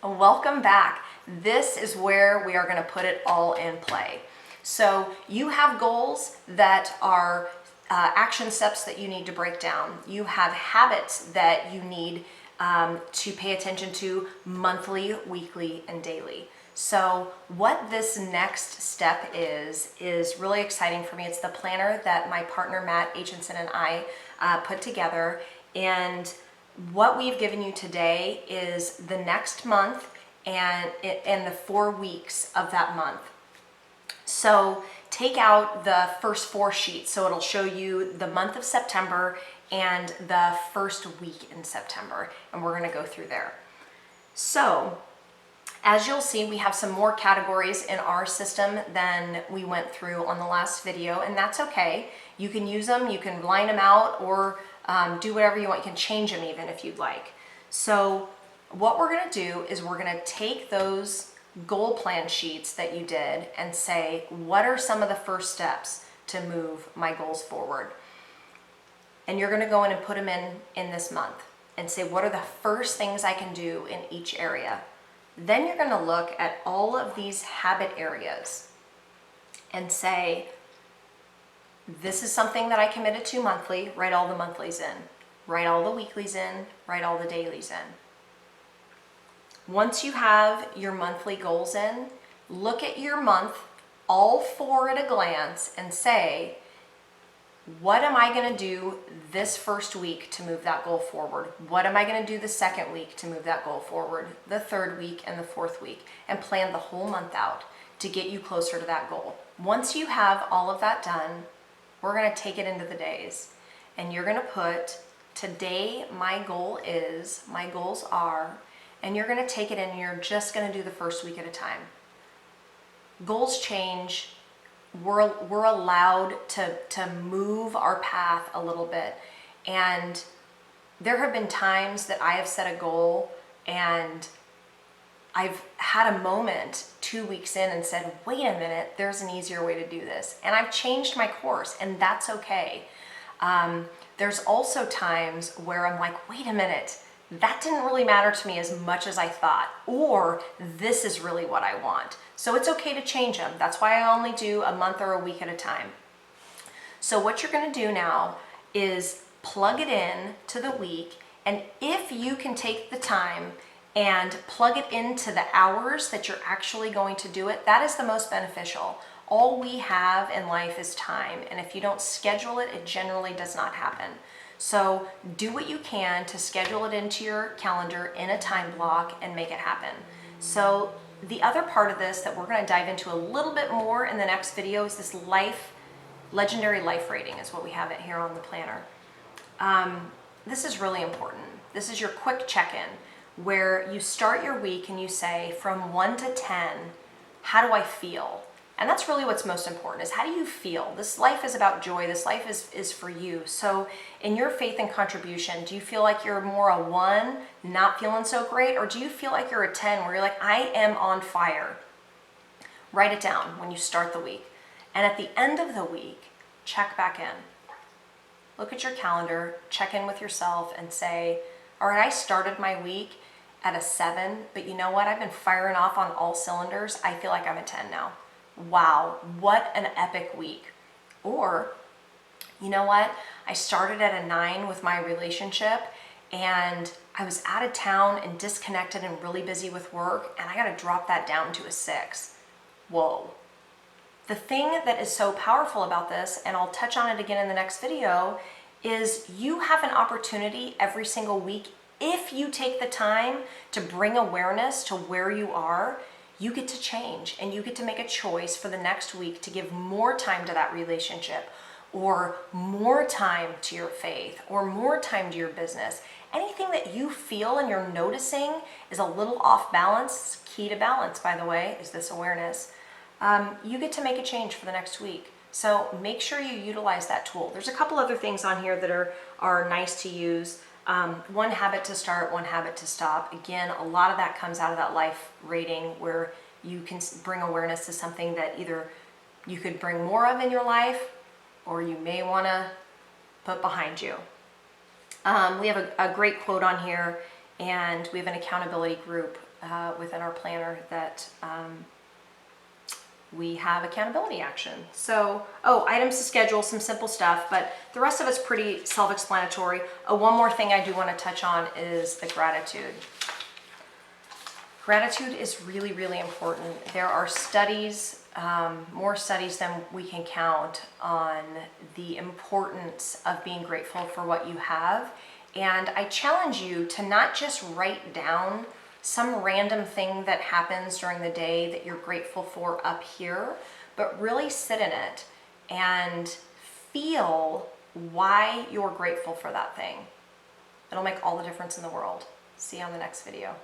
Welcome back. This is where we are going to put it all in play. So you have goals that are action steps that you need to break down. You have habits that you need to pay attention to monthly, weekly, and daily. So what this next step is really exciting for me. It's the planner that my partner Matt Aitchinson and I put together. And what we've given you today is the next month and the 4 weeks of that month. So take out the first 4 sheets. So it'll show you the month of September and the first week in September. And we're going to go through there. So as you'll see, we have some more categories in our system than we went through on the last video, and that's okay. You can use them, you can line them out, or do whatever you want. You can change them even if you'd like. So what we're going to do is we're going to take those goal plan sheets that you did and say, what are some of the first steps to move my goals forward? And you're going to go in and put them in this month and say, what are the first things I can do in each area? Then you're going to look at all of these habit areas and say, this is something that I committed to monthly. Write all the monthlies in. Write all the weeklies in. Write all the dailies in. Once you have your monthly goals in, look at your month, all 4 at a glance, and say, what am I going to do this first week to move that goal forward? What am I going to do the second week to move that goal forward? The third week and the fourth week, and plan the whole month out to get you closer to that goal. Once you have all of that done, we're going to take it into the days, and you're going to put, today my goal is, my goals are, and you're going to take it in and you're just going to do the first week at a time. Goals change. We're allowed to move our path a little bit. And there have been times that I have set a goal and I've had a moment 2 weeks in and said, wait a minute, there's an easier way to do this. And I've changed my course, and that's okay. There's also times where I'm like, wait a minute, that didn't really matter to me as much as I thought, or this is really what I want. So it's okay to change them. That's why I only do a month or a week at a time. So what you're going to do now is plug it in to the week, and if you can take the time and plug it into the hours that you're actually going to do it, that is the most beneficial. All we have in life is time, and if you don't schedule it, it generally does not happen. So do what you can to schedule it into your calendar in a time block and make it happen. So the other part of this that we're going to dive into a little bit more in the next video is this legendary life rating is what we have it here on the planner. This is really important. This is your quick check-in where you start your week and you say, from 1 to 10, how do I feel? And that's really what's most important, is how do you feel? This life is about joy. This life is for you. So in your faith and contribution, do you feel like you're more a 1, not feeling so great? Or do you feel like you're a 10 where you're like, I am on fire? Write it down when you start the week. And at the end of the week, check back in. Look at your calendar, check in with yourself and say, all right, I started my week at a 7, but you know what? I've been firing off on all cylinders. I feel like I'm a 10 now. Wow, what an epic week. Or, you know what? I started at a 9 with my relationship and I was out of town and disconnected and really busy with work, and I got to drop that down to a 6. Whoa. The thing that is so powerful about this, and I'll touch on it again in the next video, is you have an opportunity every single week. If you take the time to bring awareness to where you are, you get to change, and you get to make a choice for the next week to give more time to that relationship, or more time to your faith, or more time to your business. Anything that you feel and you're noticing is a little off balance. Key to balance, by the way, is this awareness. You get to make a change for the next week. So make sure you utilize that tool. There's a couple other things on here that are nice to use. One habit to start, one habit to stop. Again, a lot of that comes out of that life rating where you can bring awareness to something that either you could bring more of in your life or you may want to put behind you. We have a great quote on here. And we have an accountability group within our planner that we have accountability action. So, items to schedule, some simple stuff, but the rest of it's pretty self-explanatory. One more thing I do want to touch on is the gratitude. Gratitude is really, really important. There are studies, more studies than we can count, on the importance of being grateful for what you have. And I challenge you to not just write down some random thing that happens during the day that you're grateful for up here, but really sit in it and feel why you're grateful for that thing. It'll make all the difference in the world. See you on the next video.